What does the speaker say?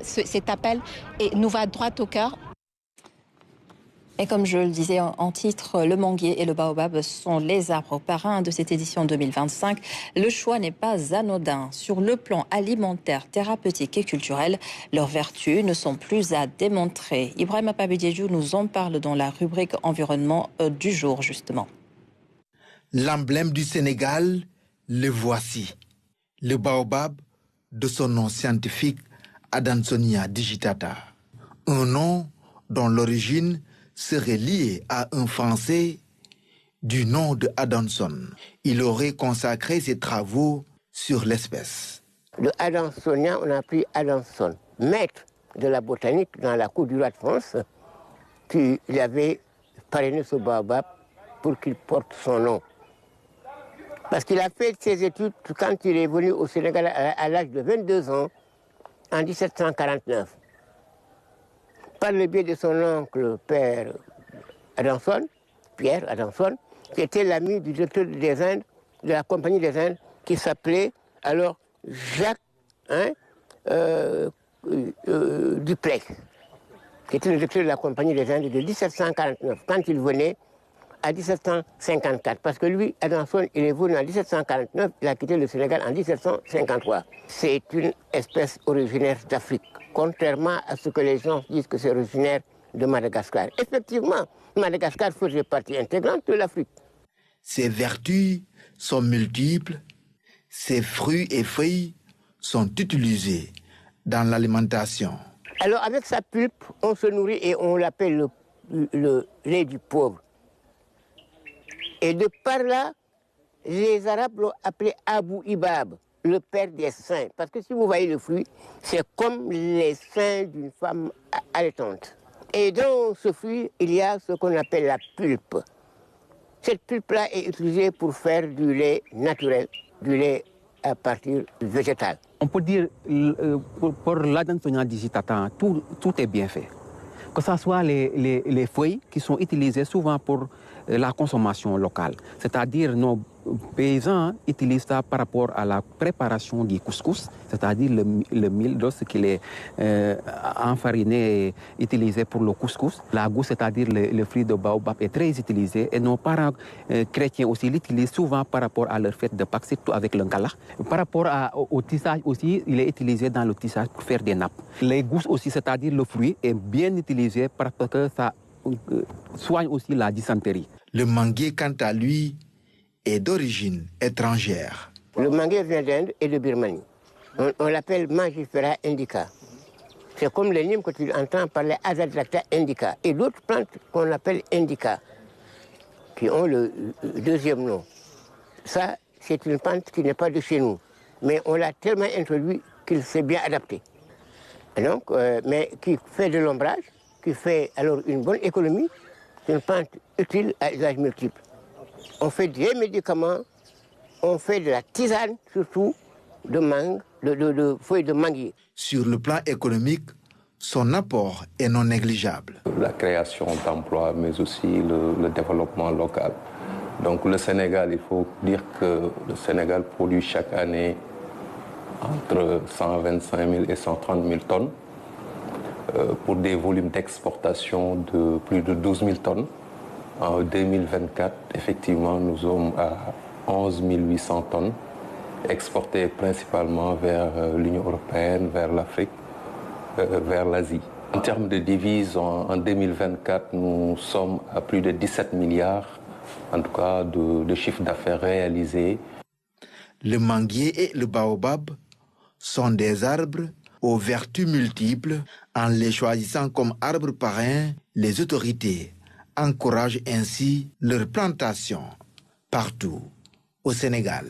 cet appel nous va droit au cœur. Et comme je le disais en titre, le manguier et le baobab sont les arbres parrains de cette édition 2025. Le choix n'est pas anodin. Sur le plan alimentaire, thérapeutique et culturel, leurs vertus ne sont plus à démontrer. Ibrahima Pabediédjou nous en parle dans la rubrique environnement du jour, justement. L'emblème du Sénégal, le voici. Le baobab, de son nom scientifique Adansonia digitata. Un nom dont l'origine serait lié à un Français du nom de Adanson. Il aurait consacré ses travaux sur l'espèce. De Adansonia, on a pris Adanson, maître de la botanique dans la cour du roi de France, qui avait parrainé ce baobab pour qu'il porte son nom. Parce qu'il a fait ses études quand il est venu au Sénégal à l'âge de 22 ans, en 1749. Par le biais de son oncle, père Adanson, Pierre Adanson, qui était l'ami du directeur des Indes, de la Compagnie des Indes, qui s'appelait alors Jacques Dupleix, qui était le directeur de la Compagnie des Indes de 1749, quand il venait à 1754. Parce que lui, Adanson, il est venu en 1749, il a quitté le Sénégal en 1753. C'est une espèce originaire d'Afrique, contrairement à ce que les gens disent que c'est originaire de Madagascar. Effectivement, Madagascar faisait partie intégrante de l'Afrique. Ses vertus sont multiples, ses fruits et feuilles sont utilisés dans l'alimentation. Alors avec sa pulpe, on se nourrit et on l'appelle le lait du pauvre. Et de par là, les Arabes l'ont appelé Abou Ibab, le père des seins. Parce que si vous voyez le fruit, c'est comme les seins d'une femme allaitante. Et dans ce fruit, il y a ce qu'on appelle la pulpe. Cette pulpe-là est utilisée pour faire du lait naturel, du lait à partir végétal. On peut dire, pour l'Adansonia digitata, tout est bien fait. Que ce soit les feuilles qui sont utilisées souvent pour la consommation locale. C'est-à-dire nos paysans utilisent ça par rapport à la préparation du couscous, c'est-à-dire le mil lorsqu'il est enfariné et utilisé pour le couscous. La gousse, c'est-à-dire le fruit de baobab, est très utilisé et nos parents chrétiens aussi l'utilisent souvent par rapport à leur fête de Pâques, surtout avec le ngala. Par rapport au tissage aussi, il est utilisé dans le tissage pour faire des nappes. Les gousses aussi, c'est-à-dire le fruit, est bien utilisé parce que ça soigne aussi la dysenterie. Le manguier, quant à lui, est d'origine étrangère. Le manguier vient d'Inde et de Birmanie. On l'appelle Mangifera indica. C'est comme le nîmes que tu entends parler Azadirachta indica. Et d'autres plantes qu'on appelle indica, qui ont le deuxième nom. Ça, c'est une plante qui n'est pas de chez nous. Mais on l'a tellement introduit qu'il s'est bien adapté. Et donc, mais qui fait de l'ombrage, qui fait alors une bonne économie, c'est une plante utile à usage multiple. On fait des médicaments, on fait de la tisane, surtout de mangue, de feuilles de manguier. Sur le plan économique, son apport est non négligeable. La création d'emplois, mais aussi le développement local. Donc le Sénégal, il faut dire que le Sénégal produit chaque année entre 125 000 et 130 000 tonnes pour des volumes d'exportation de plus de 12 000 tonnes. En 2024, effectivement, nous sommes à 11 800 tonnes, exportées principalement vers l'Union européenne, vers l'Afrique, vers l'Asie. En termes de devises, en 2024, nous sommes à plus de 17 milliards, en tout cas, de chiffre d'affaires réalisés. Le manguier et le baobab sont des arbres aux vertus multiples. En les choisissant comme arbres parrains, les autorités encouragent ainsi leur plantation partout au Sénégal.